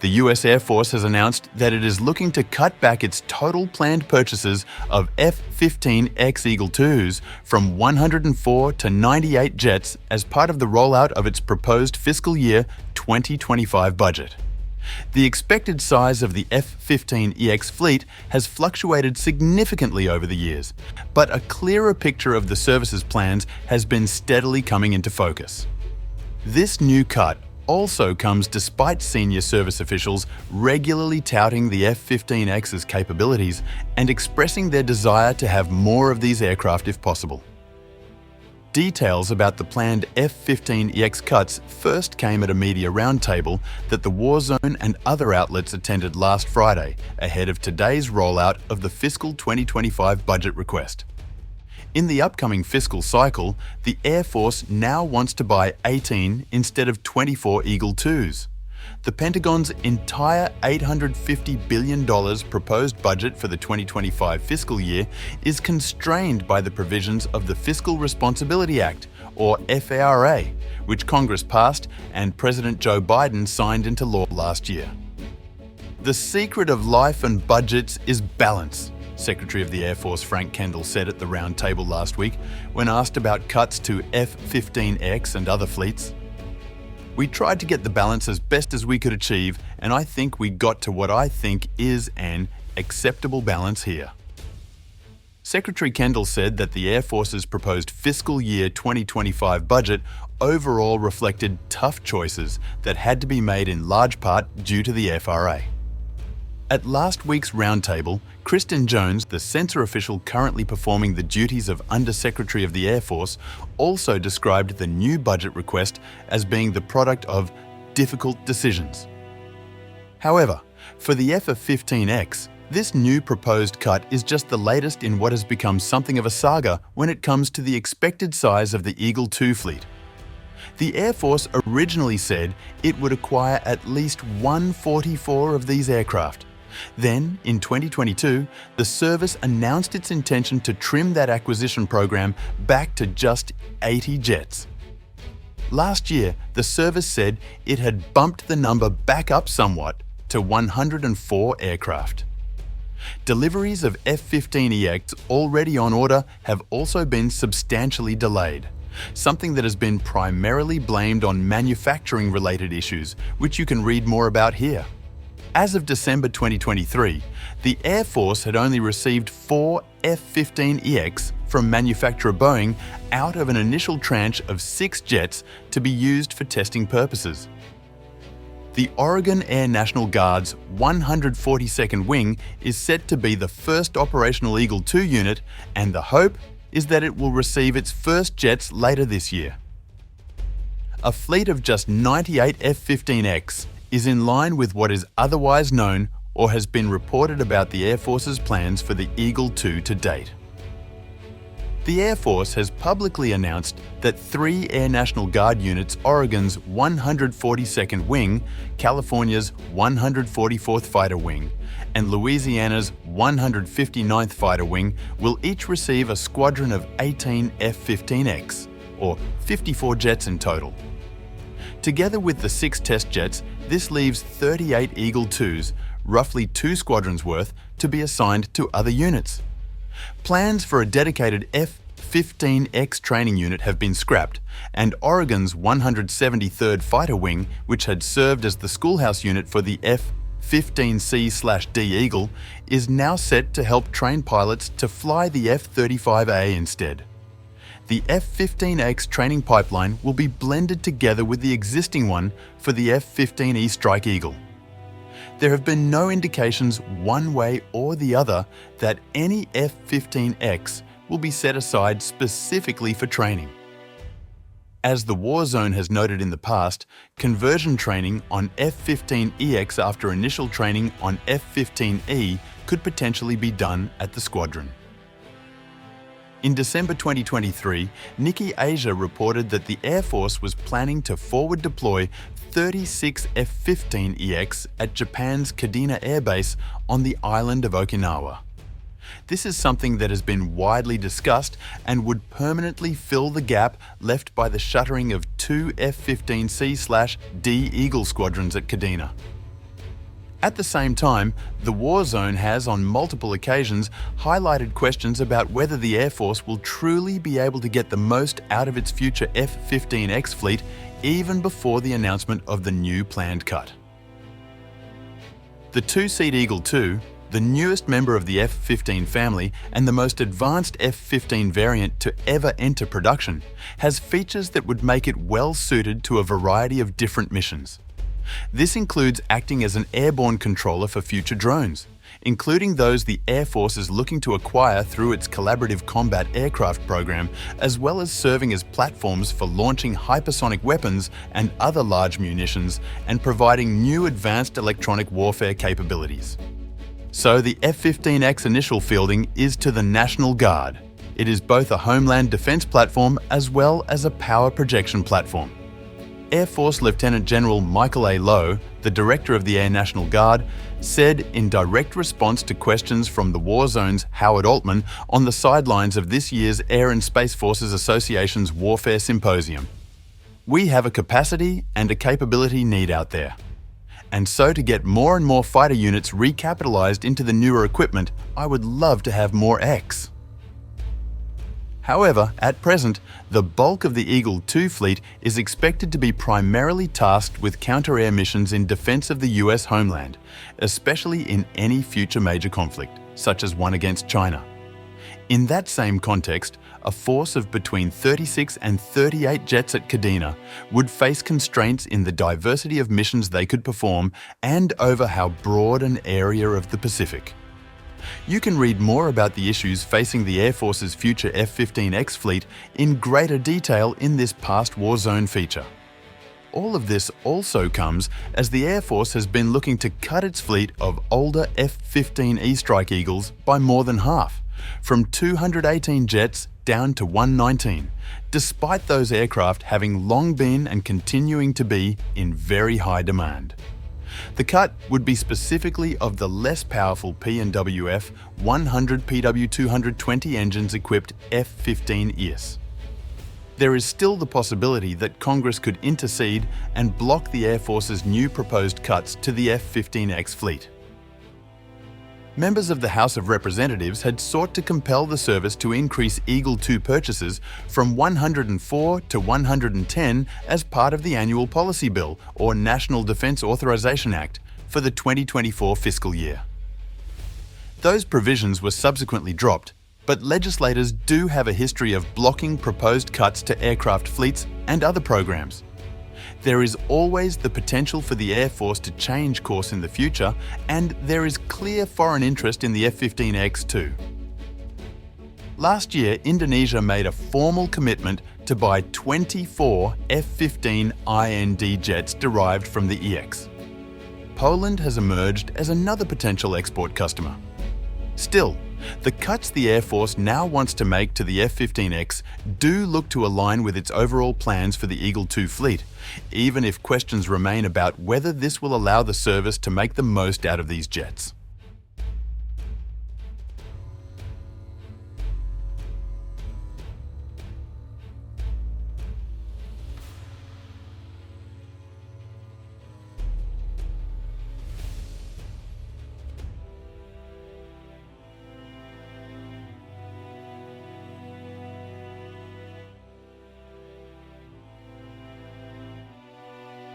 The US Air Force has announced that it is looking to cut back its total planned purchases of F-15EX Eagle IIs from 104 to 98 jets as part of the rollout of its proposed fiscal year 2025 budget. The expected size of the F-15EX fleet has fluctuated significantly over the years, but a clearer picture of the service's plans has been steadily coming into focus. This new cut also comes despite senior service officials regularly touting the F-15X's capabilities and expressing their desire to have more of these aircraft if possible. Details about the planned F-15EX cuts first came at a media roundtable that the War Zone and other outlets attended last Friday, ahead of today's rollout of the fiscal 2025 budget request. In the upcoming fiscal cycle, the Air Force now wants to buy 18 instead of 24 Eagle IIs. The Pentagon's entire $850 billion proposed budget for the 2025 fiscal year is constrained by the provisions of the Fiscal Responsibility Act, or FARA, which Congress passed and President Joe Biden signed into law last year. The secret of life and budgets is balance, Secretary of the Air Force Frank Kendall said at the roundtable last week when asked about cuts to F-15X and other fleets. "We tried to get the balance as best as we could achieve, and I think we got to what I think is an acceptable balance here." Secretary Kendall said that the Air Force's proposed fiscal year 2025 budget overall reflected tough choices that had to be made in large part due to the FRA. At last week's roundtable, Kristen Jones, the censor official currently performing the duties of Undersecretary of the Air Force, also described the new budget request as being the product of difficult decisions. However, for the F-15X, this new proposed cut is just the latest in what has become something of a saga when it comes to the expected size of the Eagle II fleet. The Air Force originally said it would acquire at least 144 of these aircraft. Then, in 2022, the service announced its intention to trim that acquisition program back to just 80 jets. Last year, the service said it had bumped the number back up somewhat to 104 aircraft. Deliveries of F-15EX already on order have also been substantially delayed, something that has been primarily blamed on manufacturing-related issues, which you can read more about here. As of December 2023, the Air Force had only received 4 F-15EX from manufacturer Boeing out of an initial tranche of 6 jets to be used for testing purposes. The Oregon Air National Guard's 142nd Wing is set to be the first operational Eagle II unit, and the hope is that it will receive its first jets later this year. A fleet of just 98 F-15X is in line with what is otherwise known or has been reported about the Air Force's plans for the Eagle II to date. The Air Force has publicly announced that 3 Air National Guard units, Oregon's 142nd Wing, California's 144th Fighter Wing, and Louisiana's 159th Fighter Wing will each receive a squadron of 18 F-15X, or 54 jets in total. Together with the 6 test jets, this leaves 38 Eagle IIs, roughly 2 squadrons worth, to be assigned to other units. Plans for a dedicated F-15X training unit have been scrapped, and Oregon's 173rd Fighter Wing, which had served as the schoolhouse unit for the F-15C/D Eagle, is now set to help train pilots to fly the F-35A instead. The F-15X training pipeline will be blended together with the existing one for the F-15E Strike Eagle. There have been no indications one way or the other that any F-15X will be set aside specifically for training. As the War Zone has noted in the past, conversion training on F-15EX after initial training on F-15E could potentially be done at the squadron. In December 2023, Nikkei Asia reported that the Air Force was planning to forward deploy 36 F-15EX at Japan's Kadena Air Base on the island of Okinawa. This is something that has been widely discussed and would permanently fill the gap left by the shuttering of 2 F-15C/D Eagle squadrons at Kadena. At the same time, the war zone has on multiple occasions highlighted questions about whether the Air Force will truly be able to get the most out of its future F-15X fleet even before the announcement of the new planned cut. The two-seat Eagle II, the newest member of the F-15 family and the most advanced F-15 variant to ever enter production, has features that would make it well suited to a variety of different missions. This includes acting as an airborne controller for future drones, including those the Air Force is looking to acquire through its Collaborative Combat Aircraft program, as well as serving as platforms for launching hypersonic weapons and other large munitions and providing new advanced electronic warfare capabilities. So the F-15X initial fielding is to the National Guard. It is both a homeland defense platform as well as a power projection platform. Air Force Lieutenant General Michael A. Lowe, the director of the Air National Guard, said in direct response to questions from the War Zone's Howard Altman on the sidelines of this year's Air and Space Forces Association's Warfare Symposium, "We have a capacity and a capability need out there. And so to get more and more fighter units recapitalized into the newer equipment, I would love to have more X." However, at present, the bulk of the Eagle II fleet is expected to be primarily tasked with counter-air missions in defense of the US homeland, especially in any future major conflict, such as one against China. In that same context, a force of between 36 and 38 jets at Kadena would face constraints in the diversity of missions they could perform and over how broad an area of the Pacific. You can read more about the issues facing the Air Force's future F-15X fleet in greater detail in this past war zone feature. All of this also comes as the Air Force has been looking to cut its fleet of older F-15E Strike Eagles by more than half, from 218 jets down to 119, despite those aircraft having long been and continuing to be in very high demand. The cut would be specifically of the less powerful P&WF 100 PW220 engines equipped F-15EX. There is still the possibility that Congress could intercede and block the Air Force's new proposed cuts to the F-15X fleet. Members of the House of Representatives had sought to compel the service to increase Eagle II purchases from 104 to 110 as part of the Annual Policy Bill, or National Defense Authorization Act, for the 2024 fiscal year. Those provisions were subsequently dropped, but legislators do have a history of blocking proposed cuts to aircraft fleets and other programs. There is always the potential for the Air Force to change course in the future, and there is clear foreign interest in the F-15X too. Last year, Indonesia made a formal commitment to buy 24 F-15IND jets derived from the EX. Poland has emerged as another potential export customer. Still, the cuts the Air Force now wants to make to the F-15X do look to align with its overall plans for the Eagle II fleet, even if questions remain about whether this will allow the service to make the most out of these jets.